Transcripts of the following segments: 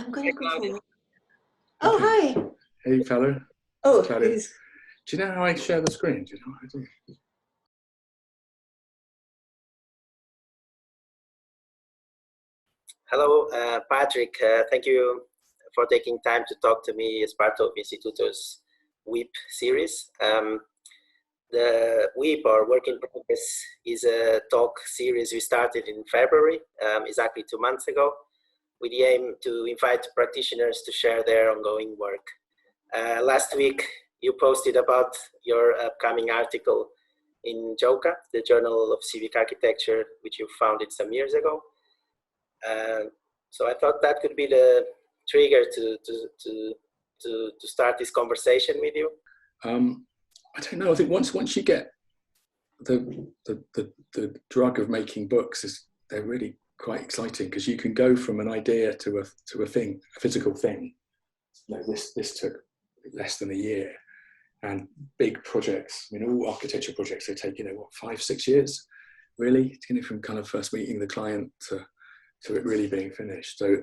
I'm going to go for it. Oh, okay. hi. Hey, fella. Oh, Chatting. please. Do you know how I share the screen? Do you know how I do? Hello, Patrick. Thank you for taking time to talk to me as part of INSTITUTO's WIP series. The WIP, or Work in Progress, is a talk series we started in February, exactly 2 months ago, with the aim to invite practitioners to share their ongoing work. Last week, you posted about your upcoming article in JoCA, the Journal of Civic Architecture, which you founded some years ago. So I thought that could be the trigger to start this conversation with you. I don't know. I think once you get the drug of making books, they're really quite exciting, because you can go from an idea to a thing, a physical thing. Like this took less than a year, and big projects. I mean, all architecture projects, they take, what, 5-6 years, really, from kind of first meeting the client to it really being finished. So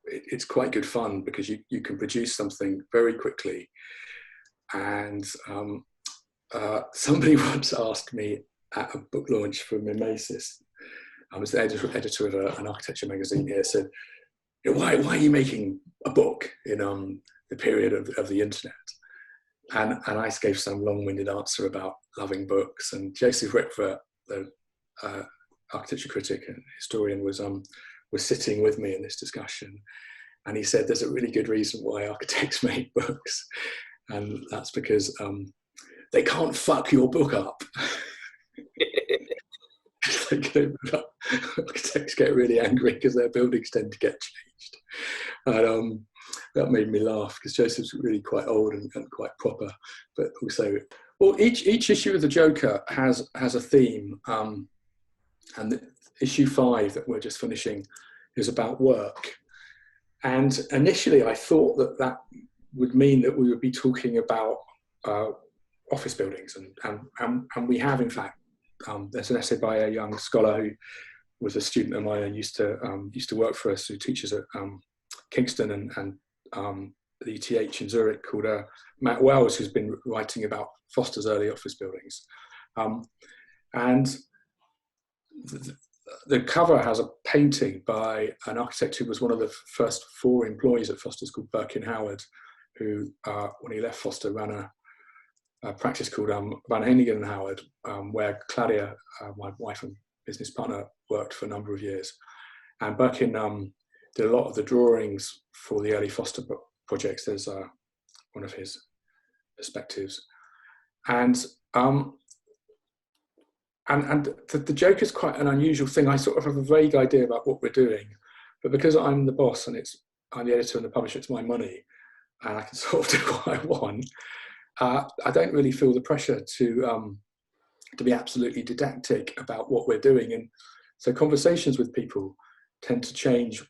it's quite good fun, because you can produce something very quickly. And somebody once asked me at a book launch for Mimesis, I was the editor of an architecture magazine here, said, why are you making a book in the period of the internet? And I gave some long-winded answer about loving books. And Joseph Rickford, the architecture critic and historian, was sitting with me in this discussion, and he said there's a really good reason why architects make books, and that's because they can't fuck your book up. Architects get really angry because their buildings tend to get changed, and that made me laugh, because Joseph's really quite old and quite proper, but also, well, each issue of the JoCA has a theme, and issue 5 that we're just finishing is about work. And initially I thought that would mean that we would be talking about office buildings, and we have, in fact. There's an essay by a young scholar who was a student of mine and used to work for us, who teaches at Kingston and the ETH in Zurich, called Matt Wells, who's been writing about Foster's early office buildings. And the cover has a painting by an architect who was one of the first 4 employees at Foster's, called Birkin Howard, who, when he left Foster, ran a practice called Van Hennigan and Howard, where Claudia, my wife and business partner, worked for a number of years. And Birkin did a lot of the drawings for the early Foster projects. There's one of his perspectives. And the JoCA is quite an unusual thing. I sort of have a vague idea about what we're doing, but because I'm the boss and I'm the editor and the publisher, it's my money, and I can sort of do what I want. I don't really feel the pressure to be absolutely didactic about what we're doing, and so conversations with people tend to change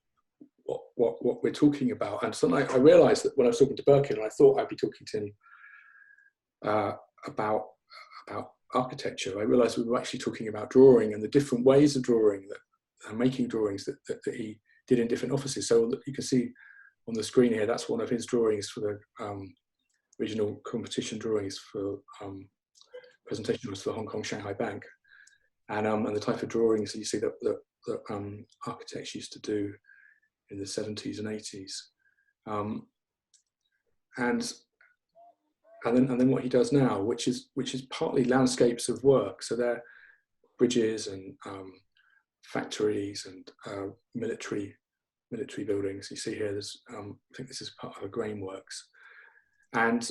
what we're talking about. And suddenly I realised that when I was talking to Birkin, I thought I'd be talking to him about architecture. I realised we were actually talking about drawing and the different ways of drawing, making drawings that he did in different offices. So you can see on the screen here, that's one of his drawings for the regional competition drawings for presentation was for the Hong Kong Shanghai Bank, and the type of drawings that you see that architects used to do in the 70s and 80s, and then what he does now, which is partly landscapes of work. So they're bridges and factories and military buildings. You see here, there's I think this is part of a grain works. And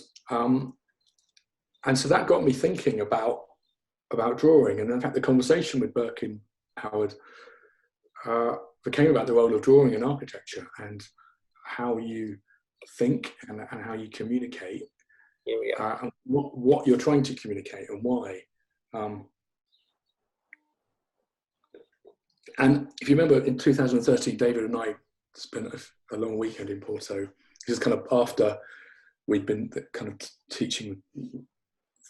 so that got me thinking about drawing, and in fact the conversation with Birkin Howard became about the role of drawing in architecture and how you think and how you communicate, and what you're trying to communicate and why. And if you remember, in 2013, David and I spent a long weekend in Porto. This is kind of after we'd been kind of teaching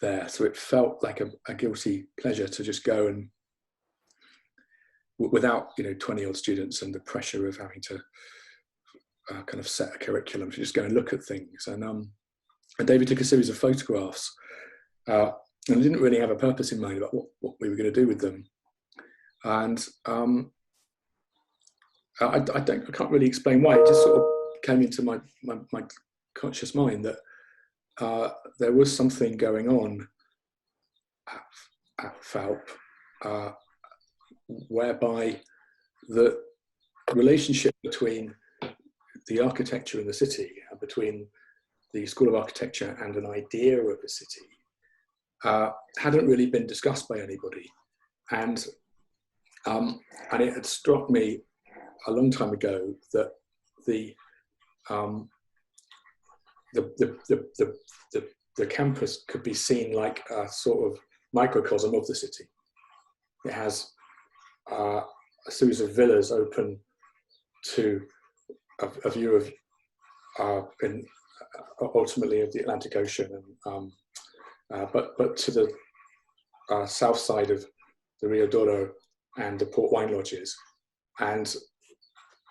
there, so it felt like a guilty pleasure to just go, and without 20 odd students and the pressure of having to kind of set a curriculum to just go and look at things. And David took a series of photographs and didn't really have a purpose in mind about what we were going to do with them. And I can't really explain why. It just sort of came into my conscious mind that there was something going on at FALP whereby the relationship between the architecture in the city, and between the School of Architecture and an idea of the city, hadn't really been discussed by anybody. And it had struck me a long time ago that the campus could be seen like a sort of microcosm of the city. It has a series of villas open to a view of ultimately of the Atlantic Ocean, and but to the south side of the Rio Douro and the port wine lodges, and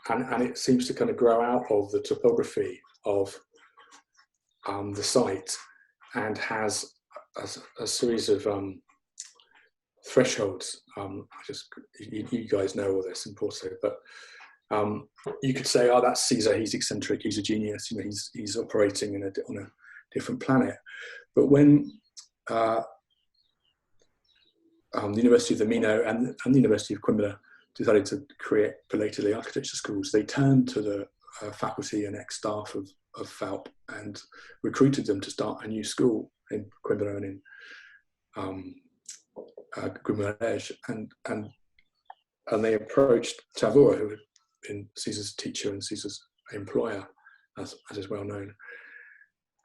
it seems to kind of grow out of the topography of the site, and has a series of thresholds. You guys know all this in Porto, but you could say, oh, that's Caesar, he's eccentric, he's a genius, you know, he's operating on a different planet. But when the University of the Minho and the University of Coimbra decided to create belatedly architecture schools, they turned to the faculty and ex-staff of FALP and recruited them to start a new school in Coimbra and in Guimarães, and they approached Tavora, who had been Caesar's teacher and Caesar's employer, as is well known.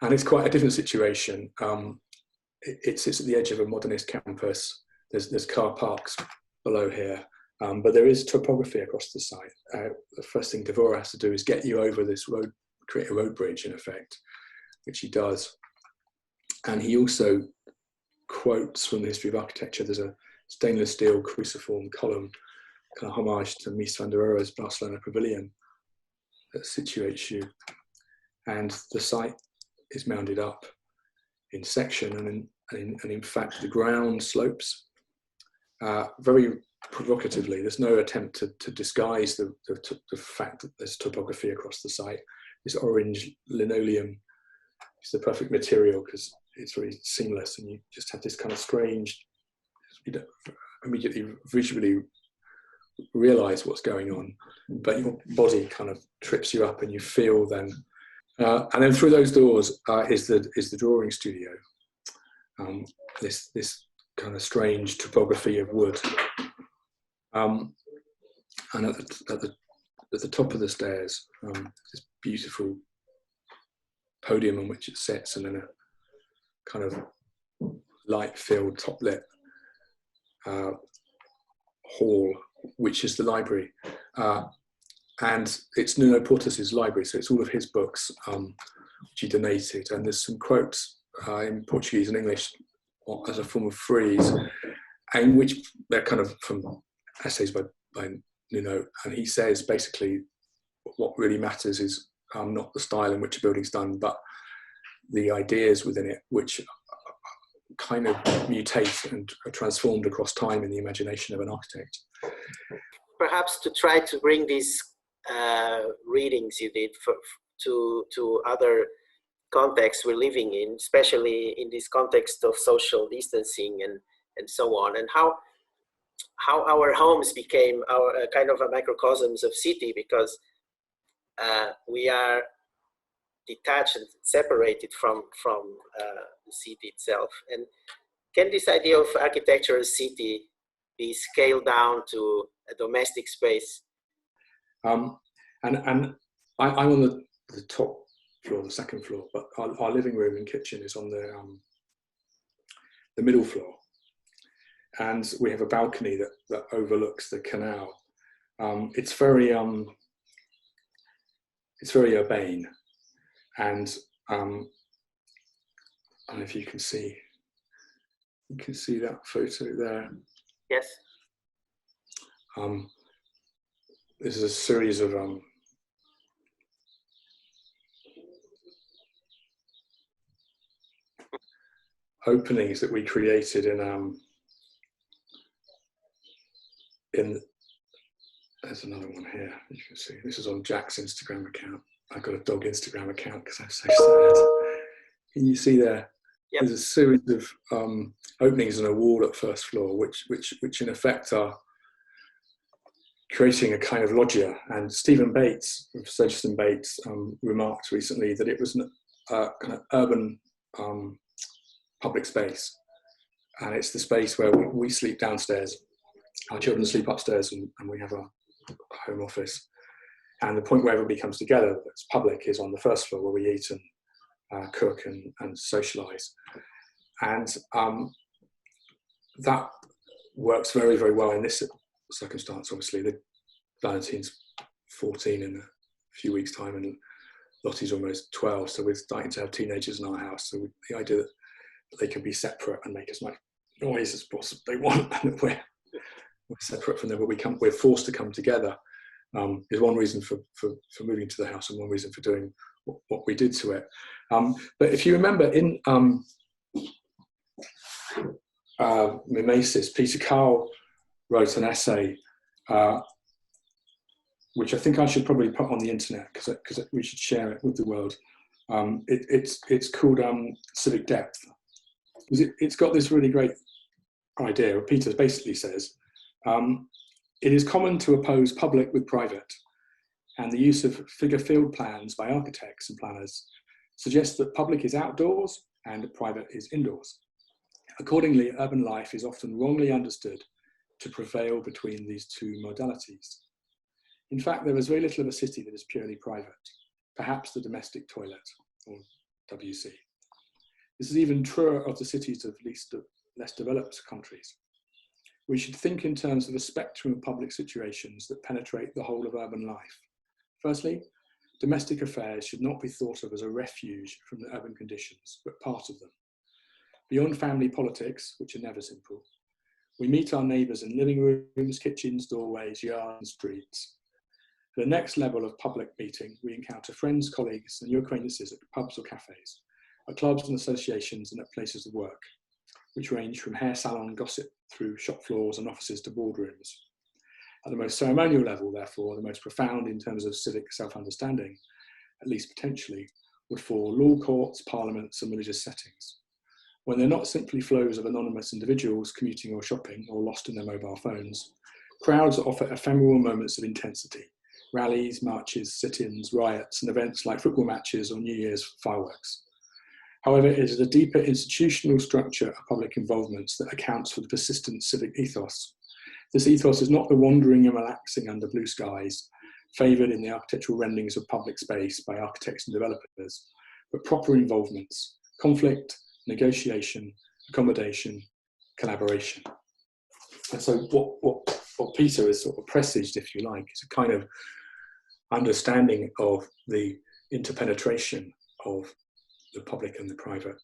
And it's quite a different situation. It sits at the edge of a modernist campus. There's car parks below here, but there is topography across the site. The first thing Tavora has to do is get you over this road, create a road bridge in effect, which he does. And he also quotes from the history of architecture. There's a stainless steel cruciform column, kind of homage to Mies van der Rohe's Barcelona Pavilion, that situates you. And the site is mounded up in section, and in fact the ground slopes very provocatively. There's no attempt to disguise the fact that there's topography across the site. This orange linoleum is the perfect material because it's very seamless, and you just have this kind of strange, you don't immediately visually realize what's going on, but your body kind of trips you up and you feel then. And then through those doors is the drawing studio. This kind of strange topography of wood. And at the top of the stairs, this beautiful podium on which it sits, and then a kind of light-filled, top-lit hall, which is the library. And it's Nuno Portas's library, so it's all of his books, which he donated. And there's some quotes in Portuguese and English as a form of frieze, in which they're kind of from essays by Nuno. And he says basically what really matters is not the style in which a building's done, but the ideas within it, which kind of mutate and are transformed across time in the imagination of an architect. Perhaps to try to bring these readings you did to other contexts we're living in, especially in this context of social distancing and so on, and how our homes became our kind of a microcosms of city, because we are detached and separated from the city itself. And can this idea of architecture as city be scaled down to a domestic space? And I'm on the top floor, the second floor, but our living room and kitchen is on the middle floor, and we have a balcony that overlooks the canal. It's very urbane, and I don't know if you can see that photo there. Yes. This is a series of openings that we created in there's another one here, you can see. This is on Jack's Instagram account. I've got a dog Instagram account because I'm so sad. Can you see there? Yep. There's a series of openings in a wall at first floor, which in effect are creating a kind of loggia. And Stephen Bates, Professor Stephen Bates, remarked recently that it was a kind of urban public space. And it's the space where we sleep downstairs, our children sleep upstairs, and we have a home office. And the point where everybody comes together that's public is on the first floor, where we eat and cook and socialise. And that works very, very well in this circumstance. Obviously, Valentine's 14 in a few weeks' time, and Lottie's almost 12, so we're starting to have teenagers in our house. So the idea that they can be separate and make as much noise as possible they want, and we're separate from them, but we're forced to come together, is one reason for moving to the house, and one reason for doing what we did to it. But if you remember, in Mimesis, Peter Carl wrote an essay, which I think I should probably put on the internet because we should share it with the world. It's called Civic Depth. It's got this really great idea. Peter basically says, it is common to oppose public with private, and the use of figure field plans by architects and planners suggests that public is outdoors and private is indoors. Accordingly, urban life is often wrongly understood to prevail between these two modalities. In fact, there is very little of a city that is purely private, perhaps the domestic toilet, or WC. This is even truer of the cities of less developed countries. We should think in terms of a spectrum of public situations that penetrate the whole of urban life. Firstly, domestic affairs should not be thought of as a refuge from the urban conditions, but part of them. Beyond family politics, which are never simple, we meet our neighbours in living rooms, kitchens, doorways, yards, and streets. At the next level of public meeting, we encounter friends, colleagues, and new acquaintances at pubs or cafes, at clubs and associations, and at places of work, which range from hair salon gossip through shop floors and offices to boardrooms. At the most ceremonial level, therefore, the most profound in terms of civic self-understanding, at least potentially, would fall law courts, parliaments, and religious settings, when they're not simply flows of anonymous individuals commuting or shopping or lost in their mobile phones. Crowds offer ephemeral moments of intensity, rallies, marches, sit-ins, riots, and events like football matches or New Year's fireworks. However, it is the deeper institutional structure of public involvements that accounts for the persistent civic ethos. This ethos is not the wandering and relaxing under blue skies, favoured in the architectural renderings of public space by architects and developers, but proper involvements, conflict, negotiation, accommodation, collaboration. And so what Peter has sort of presaged, if you like, is a kind of understanding of the interpenetration of the public and the private